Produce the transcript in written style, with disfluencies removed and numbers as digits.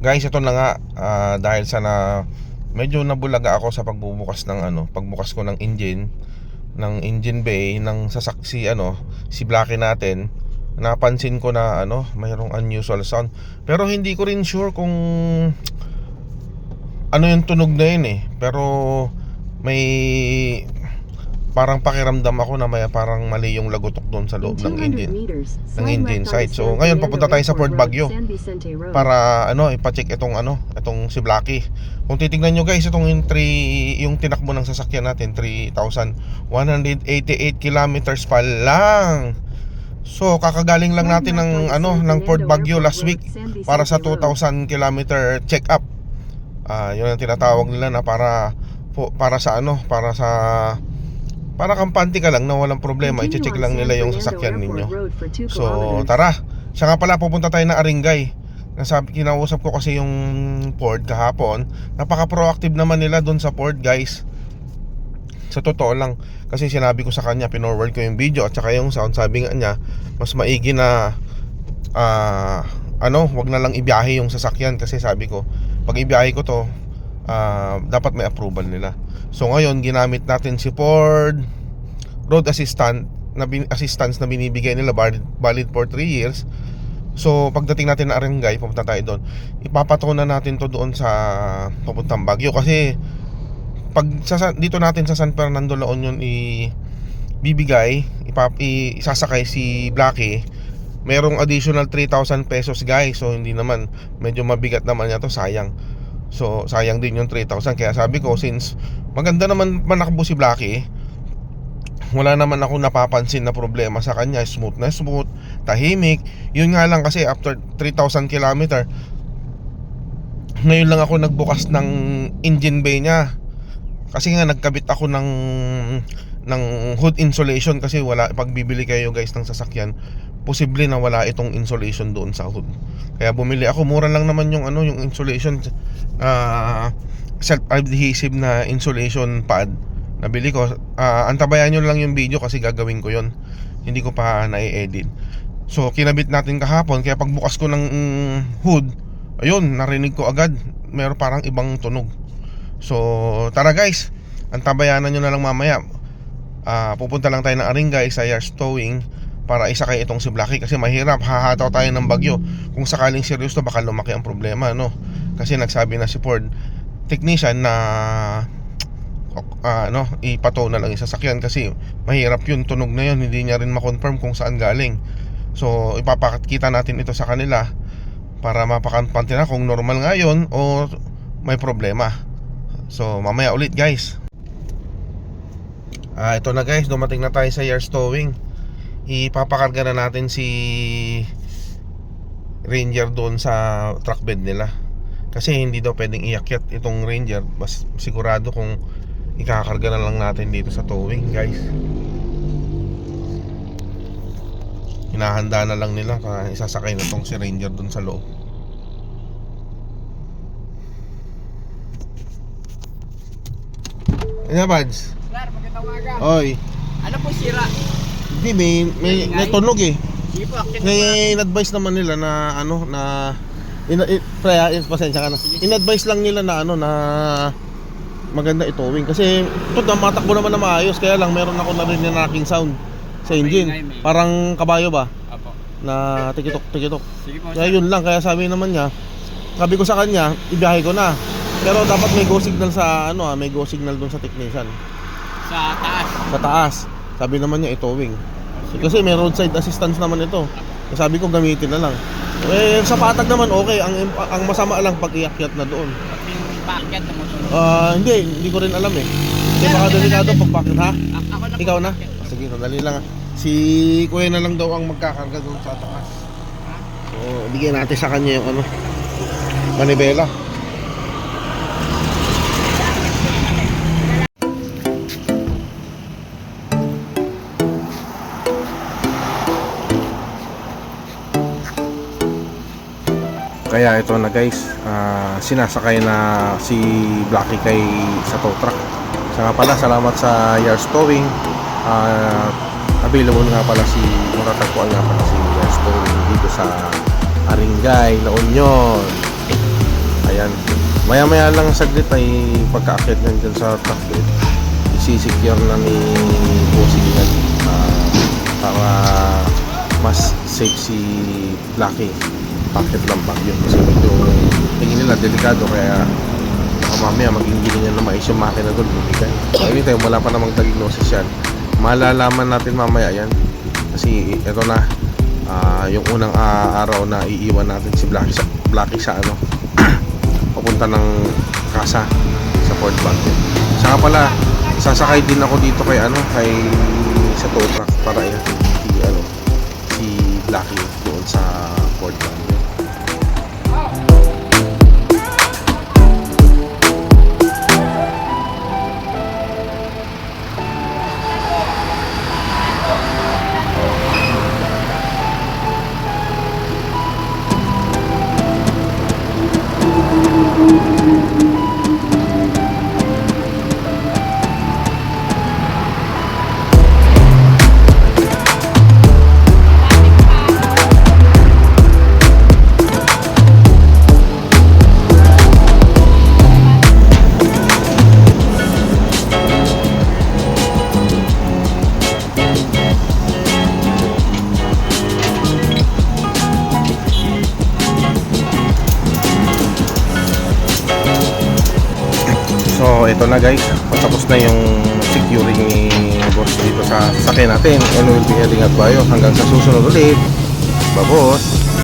Guys, ito na nga, dahil sa medyo nabulaga ako sa pagbubukas ng pagbukas ko ng engine bay ng si Blackie natin. Napansin ko na mayroong unusual sound. Pero hindi ko rin sure kung ano yung tunog na yun Pero may parang pakiramdam ako na may parang mali yung lagotok doon sa loob ng engine site. So ngayon papunta tayo sa Port Baguio para ipa-check itong si Blackie. Kung titingnan nyo guys, itong yung tinakbo ng sasakyan natin 3,188 kilometers pa lang. So kakagaling lang natin ng Port Baguio last week para sa 2,000 kilometer check up. Yun ang tinatawag nila na para kampante ka lang na walang problema, i-check lang nila yung sasakyan ninyo. So tara, siya nga pala, pupunta tayo na Aringay. Kinausap ko kasi yung Ford kahapon. Napaka-proactive naman nila doon sa Ford guys. Sa totoo lang, kasi sinabi ko sa kanya, pinorward ko yung video at saka yung sound. Sabi nga niya, mas maigi na wag na lang ibiyahe yung sasakyan. Kasi sabi ko, pag ibiyahe ko to, dapat may approval nila. So ngayon ginamit natin si Ford Road Assistance na binibigay nila, valid for 3 years. So pagdating natin na Arengay, pupunta tayo doon. Ipapatunan natin to doon sa papuntang Baguio. Kasi pag dito natin sa San Fernando La Union ibibigay, isasakay si Blackie, merong additional 3,000 pesos guys. So hindi naman, medyo mabigat naman niya to, sayang. So sayang din yung 3,000. Kaya sabi ko, since maganda naman manakbo si Blackie, wala naman ako napapansin na problema sa kanya. Smooth na smooth, tahimik. Yun nga lang kasi after 3,000 kilometer, ngayon lang ako nagbukas ng engine bay niya. Kasi nga nagkabit ako ng hood insulation. Kasi wala, pag bibili kayo guys ng sasakyan, posible na wala itong insulation doon sa hood. Kaya bumili ako, mura lang naman yung yung insulation, self-adhesive na insulation pad. Nabili ko, antabayan nyo lang yung video kasi gagawin ko yon. Hindi ko pa na-edit. So kinabit natin kahapon, kaya pagbukas ko ng hood, ayun, narinig ko agad meron parang ibang tunog. So tara guys, antabayanan nyo na lang mamaya. Pupunta lang tayo ng Aringay sa Yars Towing para isakay itong si Blackie. Kasi mahirap, hahataw tayo ng bagyo. Kung sakaling serious to, baka lumaki ang problema, Kasi nagsabi na si Ford technician na ipatow na lang yung sasakyan. Kasi mahirap yun, tunog na yun, hindi niya rin makonfirm kung saan galing. So ipapakita natin ito sa kanila para mapakampante na kung normal nga yun o may problema. So mamaya ulit guys. Ito na guys, dumating na tayo sa Yars Towing. Ipapakarga na natin si Ranger doon sa truck bed nila. Kasi hindi daw pwedeng iakyat itong Ranger. Mas sigurado kung ikakarga na lang natin dito sa towing guys. Hinahanda na lang nila para isasakay na tong si Ranger doon sa loob. Ano Bads? Sir, magandang umaga. Oy. Ano po sira? Hindi, may tunog Sige po, akyat na po. May in-advise naman nila na pasensya ka na. In-advise lang nila na na maganda itowing. Kasi ito matakbo naman na maayos. Kaya lang meron ako narinig na knocking sound sa engine. Parang kabayo ba? Apo. Na tikitok. Sige po, Kaya sir. yun lang, kaya sabi naman niya, sabi ko sa kanya, ibiyahe ko na. Pero dapat may go signal sa may go signal doon sa technician. Sa taas. Sa taas. Sabi naman niya itowing. Kasi may roadside assistance naman ito. Sabi ko gamitin na lang. Sa patag naman okay. Ang masama lang pag iakyat na doon. Pag yung paakyat na motor. Hindi ko rin alam Kasi baka delikado pag bakit ha? Ako na po. Ikaw na? paakyat. Sige, sandali lang. Si Kuya na lang daw ang magkakarga doon sa taas. So, bigyan natin sa kanya yung manibela. Kaya ito na guys, sinasakay na si Blackie sa tow truck. Sa nga pala, salamat sa Yars Towing. Available nga pala matatagpuan nga pala si Yars Towing dito sa Aringay, La Union. Ayan. Maya-maya lang saglit ay pagka-akyat nyan dyan sa truck bed, isi-secure na ni bossing yan para mas safe si Blackie. Packet lang bag yun kasi medyo tingin nila delikado, kaya baka mamaya maging gilingan na mais yung makina doon, bumigay. Anytime wala pa namang diagnosis yan, malalaman natin mamaya yan kasi ito na yung unang araw na iiwan natin si Blackie sa ano papunta ng kasa sa Fort Bank. Saka pala sasakay din ako dito kay sa tow truck para si Blackie doon sa Fort Bank. So ito na guys, patapos na yung securing ni boss dito sa sasakyan natin, and we'll be heading out tayo hanggang sa susunod ulit. Babos!